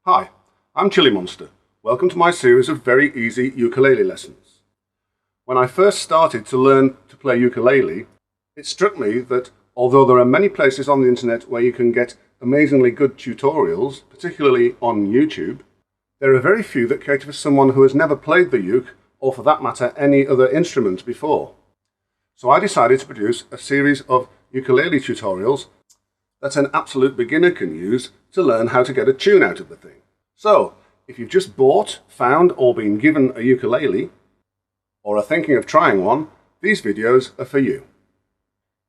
Hi, I'm Chili Monster. Welcome to my series of very easy ukulele lessons. When I first started to learn to play ukulele, it struck me that although there are many places on the internet where you can get amazingly good tutorials, particularly on YouTube, there are very few that cater for someone who has never played the uke, or for that matter any other instrument before. So I decided to produce a series of ukulele tutorials that an absolute beginner can use to learn how to get a tune out of the thing. So, if you've just bought, found, or been given a ukulele, or are thinking of trying one, these videos are for you.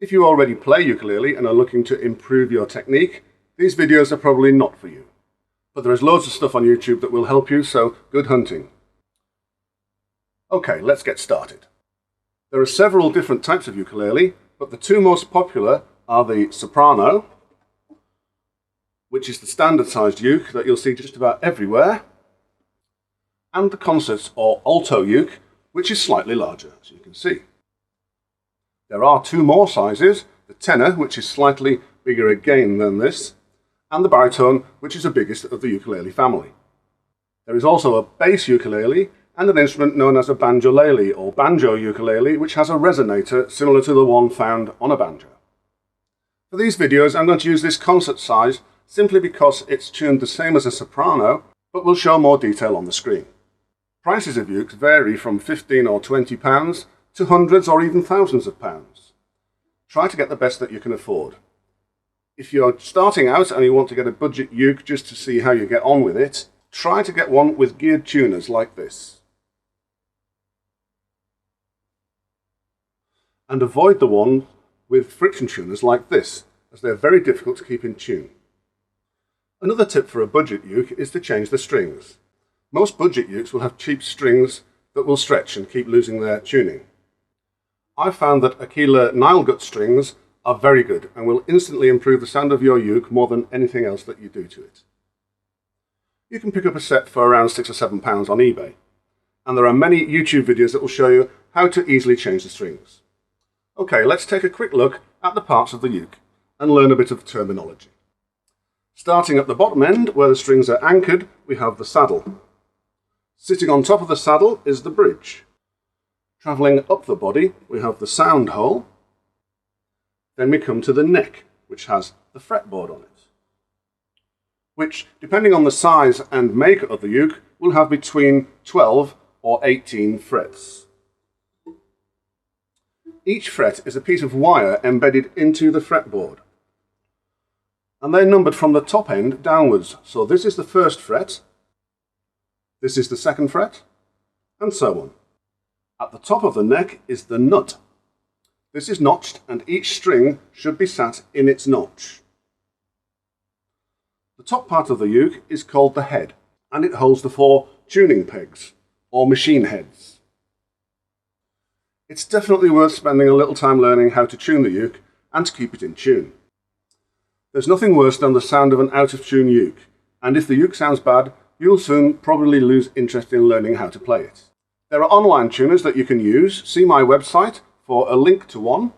If you already play ukulele and are looking to improve your technique, these videos are probably not for you. But there is loads of stuff on YouTube that will help you, so good hunting. Okay, let's get started. There are several different types of ukulele, but the two most popular are the soprano, which is the standard sized uke that you'll see just about everywhere, and the concert or alto uke, which is slightly larger, as you can see. There are two more sizes, the tenor, which is slightly bigger again than this, and the baritone, which is the biggest of the ukulele family. There is also a bass ukulele and an instrument known as a banjolele or banjo ukulele, which has a resonator similar to the one found on a banjo. For these videos, I'm going to use this concert size simply because it's tuned the same as a soprano, but will show more detail on the screen. Prices of ukes vary from £15 or £20 to hundreds or even thousands of pounds. Try to get the best that you can afford. If you're starting out and you want to get a budget uke just to see how you get on with it, try to get one with geared tuners like this. And avoid the one with friction tuners like this, as they're very difficult to keep in tune. Another tip for a budget uke is to change the strings. Most budget ukes will have cheap strings that will stretch and keep losing their tuning. I've found that Aquila Nile gut strings are very good and will instantly improve the sound of your uke more than anything else that you do to it. You can pick up a set for around £6 or £7 on eBay, and there are many YouTube videos that will show you how to easily change the strings. Okay, let's take a quick look at the parts of the uke and learn a bit of terminology. Starting at the bottom end, where the strings are anchored, we have the saddle. Sitting on top of the saddle is the bridge. Travelling up the body, we have the sound hole. Then we come to the neck, which has the fretboard on it, which, depending on the size and make of the uke, will have between 12 or 18 frets. Each fret is a piece of wire embedded into the fretboard, and they're numbered from the top end downwards. So this is the first fret, this is the second fret, and so on. At the top of the neck is the nut. This is notched, and each string should be sat in its notch. The top part of the uke is called the head, and it holds the 4 tuning pegs, or machine heads. It's definitely worth spending a little time learning how to tune the uke and to keep it in tune. There's nothing worse than the sound of an out-of-tune uke, and if the uke sounds bad, you'll soon probably lose interest in learning how to play it. There are online tuners that you can use. See my website for a link to one.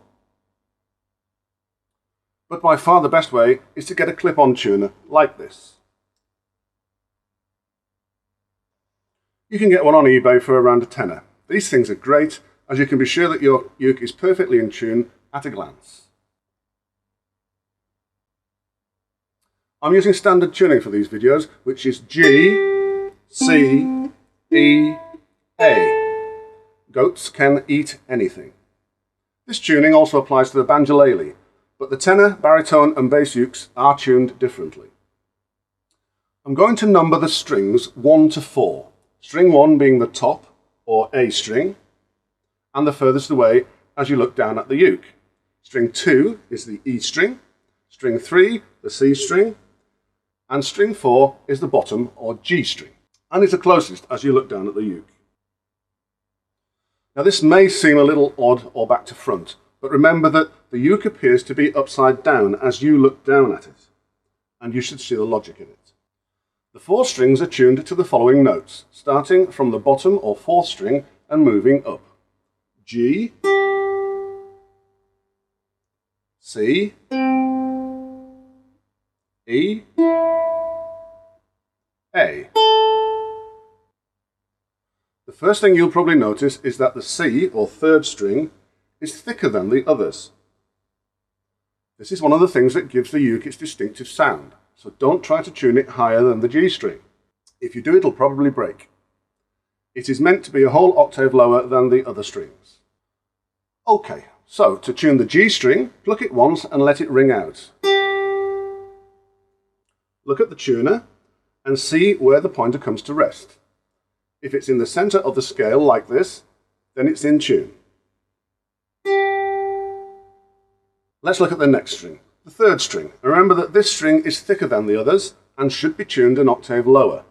But by far the best way is to get a clip-on tuner like this. You can get one on eBay for around a tenner. These things are great, as you can be sure that your uke is perfectly in tune at a glance. I'm using standard tuning for these videos, which is G, C, E, A. Goats can eat anything. This tuning also applies to the banjolele, but the tenor, baritone and bass ukes are tuned differently. I'm going to number the strings 1 to 4, string 1 being the top, or A string, and the furthest away as you look down at the uke. String 2 is the E string, string 3 the C string, and string 4 is the bottom or G string, and is the closest as you look down at the uke. Now this may seem a little odd or back to front, but remember that the uke appears to be upside down as you look down at it, and you should see the logic in it. The 4 strings are tuned to the following notes, starting from the bottom or 4th string and moving up. G, C, E, A. The first thing you'll probably notice is that the C, or third string, is thicker than the others. This is one of the things that gives the uke its distinctive sound, so don't try to tune it higher than the G string. If you do, it'll probably break. It is meant to be a whole octave lower than the other strings. Okay, so to tune the G string, pluck it once and let it ring out. Look at the tuner and see where the pointer comes to rest. If it's in the centre of the scale like this, then it's in tune. Let's look at the next string, the third string. Remember that this string is thicker than the others and should be tuned an octave lower.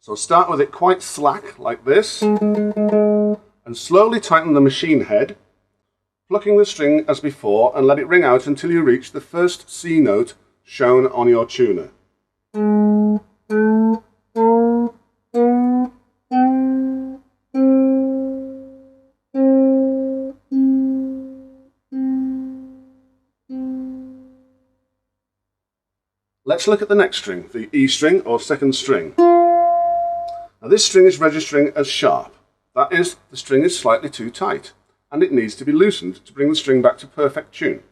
So start with it quite slack like this and slowly tighten the machine head, plucking the string as before, and let it ring out until you reach the first C note shown on your tuner. Let's look at the next string, the E string or second string. Now this string is registering as sharp. That is, the string is slightly too tight and it needs to be loosened to bring the string back to perfect tune.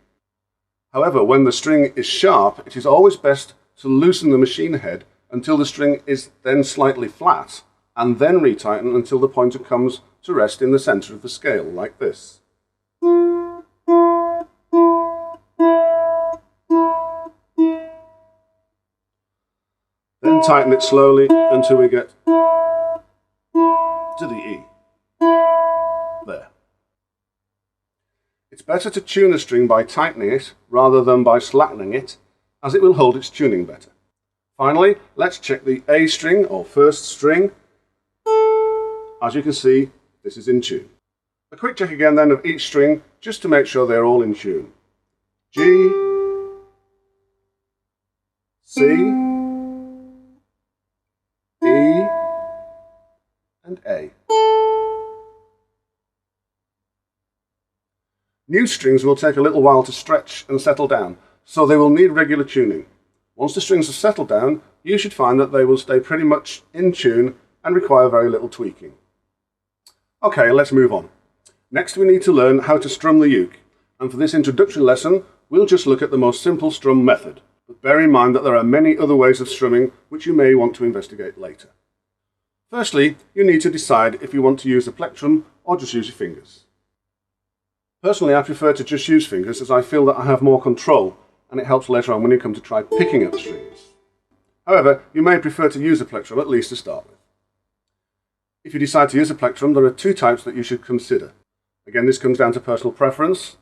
However, when the string is sharp, it is always best to loosen the machine head until the string is then slightly flat and then retighten until the pointer comes to rest in the centre of the scale like this. Then tighten it slowly until we get to the E. There. It's better to tune a string by tightening it rather than by slackening it, as it will hold its tuning better. Finally, let's check the A string or first string. As you can see, this is in tune. A quick check again then of each string just to make sure they're all in tune. G, C, E, and A. New strings will take a little while to stretch and settle down, so they will need regular tuning. Once the strings have settled down, you should find that they will stay pretty much in tune and require very little tweaking. Okay, let's move on. Next we need to learn how to strum the uke, and for this introduction lesson we'll just look at the most simple strum method, but bear in mind that there are many other ways of strumming which you may want to investigate later. Firstly, you need to decide if you want to use a plectrum or just use your fingers. Personally, I prefer to just use fingers as I feel that I have more control and it helps later on when you come to try picking up strings. However, you may prefer to use a plectrum at least to start with. If you decide to use a plectrum, there are two types that you should consider. Again, this comes down to personal preference,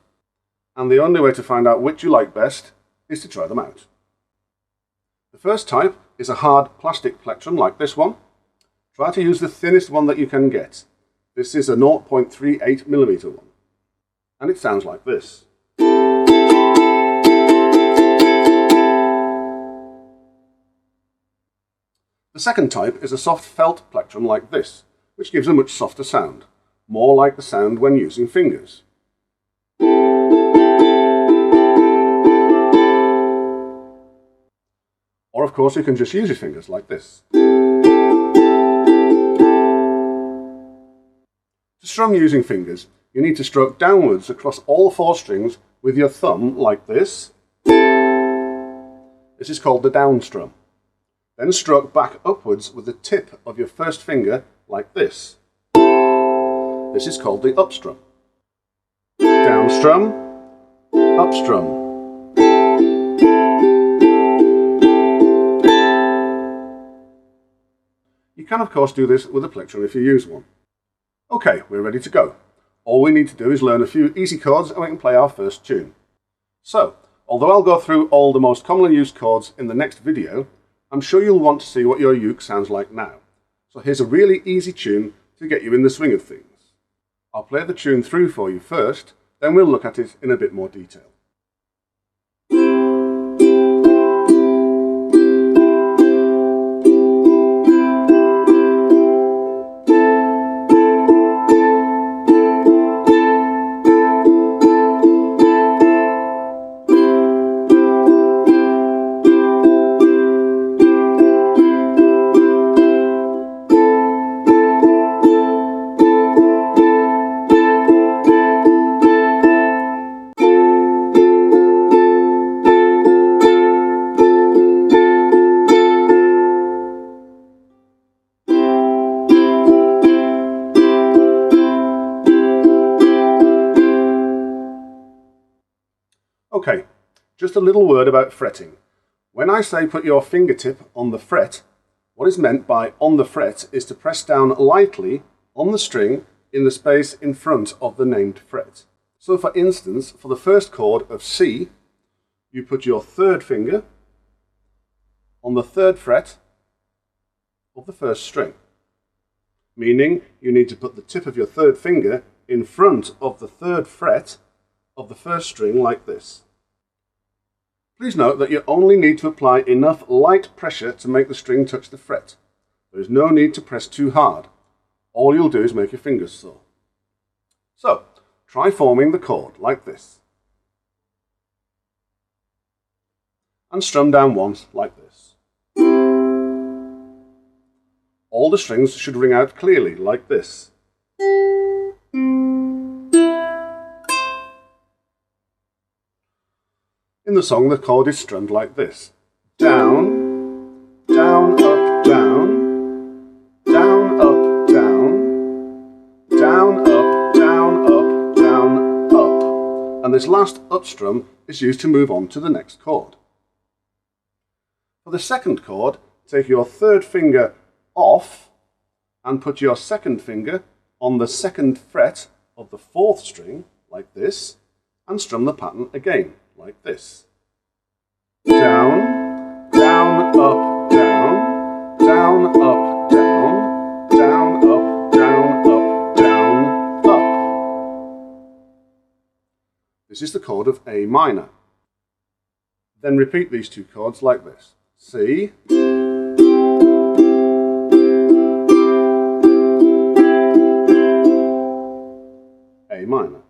and the only way to find out which you like best is to try them out. The first type is a hard plastic plectrum like this one. Try to use the thinnest one that you can get. This is a 0.38mm one. And it sounds like this. The second type is a soft felt plectrum like this, which gives a much softer sound, more like the sound when using fingers. Or of course you can just use your fingers like this. To strum using fingers, you need to stroke downwards across all four strings with your thumb like this. This is called the down strum. Then stroke back upwards with the tip of your first finger like this. This is called the up strum. Down strum, up strum. You can of course do this with a plectrum if you use one. Okay, we're ready to go. All we need to do is learn a few easy chords and we can play our first tune. So, although I'll go through all the most commonly used chords in the next video, I'm sure you'll want to see what your uke sounds like now. So here's a really easy tune to get you in the swing of things. I'll play the tune through for you first, then we'll look at it in a bit more detail. Just a little word about fretting. When I say put your fingertip on the fret, what is meant by on the fret is to press down lightly on the string in the space in front of the named fret. So for instance, for the first chord of C, you put your third finger on the third fret of the first string, meaning you need to put the tip of your third finger in front of the third fret of the first string like this. Please note that you only need to apply enough light pressure to make the string touch the fret. There is no need to press too hard. All you'll do is make your fingers sore. So, try forming the chord like this. And strum down once like this. All the strings should ring out clearly like this. In the song, the chord is strummed like this. Down, down, up, down, down, up, down, down, up, down, up, down, up. And this last up strum is used to move on to the next chord. For the second chord, take your third finger off and put your second finger on the second fret of the fourth string, like this, and strum the pattern again, like this. Down, down, up, down, down, up, down, down, up, down, up, down, up. This is the chord of A minor. Then repeat these two chords like this. C, A minor.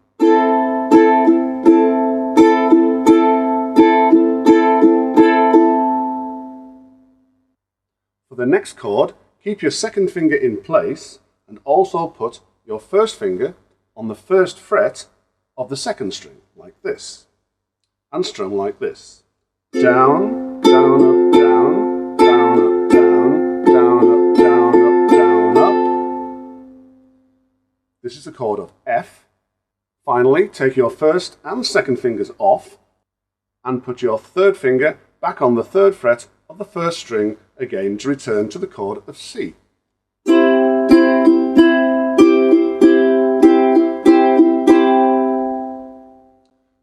For the next chord, keep your second finger in place and also put your first finger on the first fret of the second string, like this, and strum like this. Down, down, up, down, down, up, down, down, up, down, up, down, up. This is the chord of F. Finally, take your first and second fingers off and put your third finger back on the third fret of the first string again to return to the chord of C.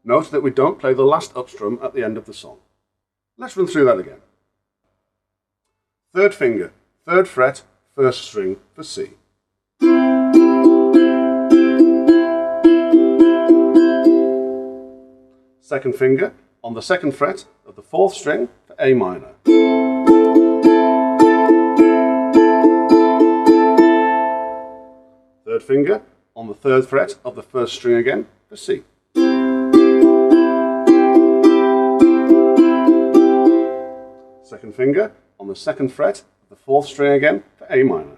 Note that we don't play the last up strum at the end of the song. Let's run through that again. Third finger, third fret, first string for C. Second finger on the second fret of the fourth string for A minor. Third finger on the third fret of the first string again for C. Second finger on the second fret of the fourth string again for A minor.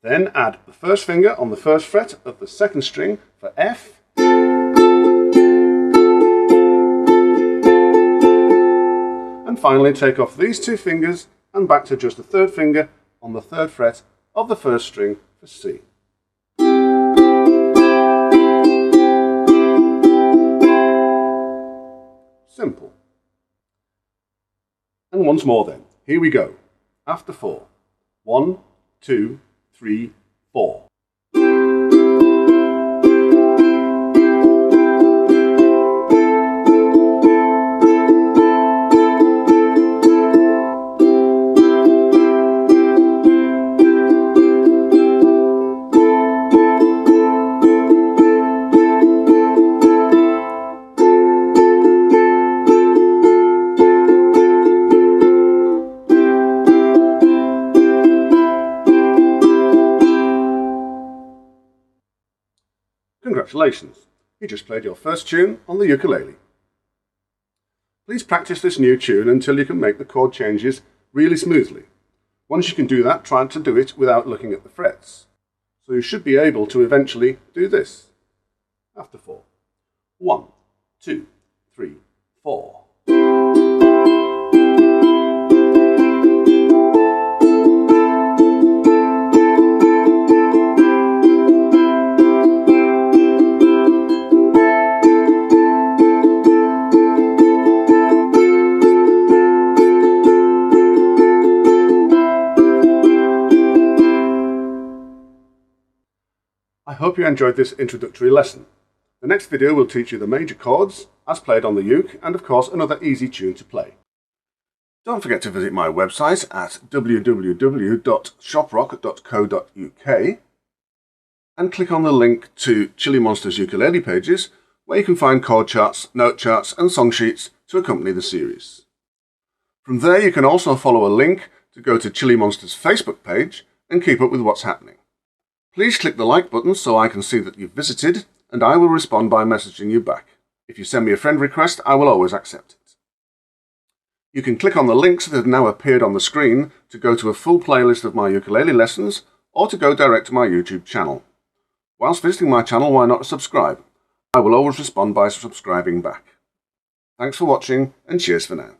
Then add the first finger on the first fret of the second string for F. And finally take off these two fingers and back to just the third finger on the third fret of the first string for C. Simple. And once more then. Here we go. After 4. 1, 2, 3, 4. Congratulations, you just played your first tune on the ukulele. Please practice this new tune until you can make the chord changes really smoothly. Once you can do that, try to do it without looking at the frets. So you should be able to eventually do this. After 4. 1, 2, 3, 4. hope you enjoyed this introductory lesson. The next video will teach you the major chords, as played on the uke, and of course another easy tune to play. Don't forget to visit my website at www.shoprock.co.uk and click on the link to Chili Monster's ukulele pages, where you can find chord charts, note charts and song sheets to accompany the series. From there you can also follow a link to go to Chili Monster's Facebook page and keep up with what's happening. Please click the like button so I can see that you've visited, and I will respond by messaging you back. If you send me a friend request, I will always accept it. You can click on the links that have now appeared on the screen to go to a full playlist of my ukulele lessons, or to go direct to my YouTube channel. Whilst visiting my channel, why not subscribe? I will always respond by subscribing back. Thanks for watching, and cheers for now.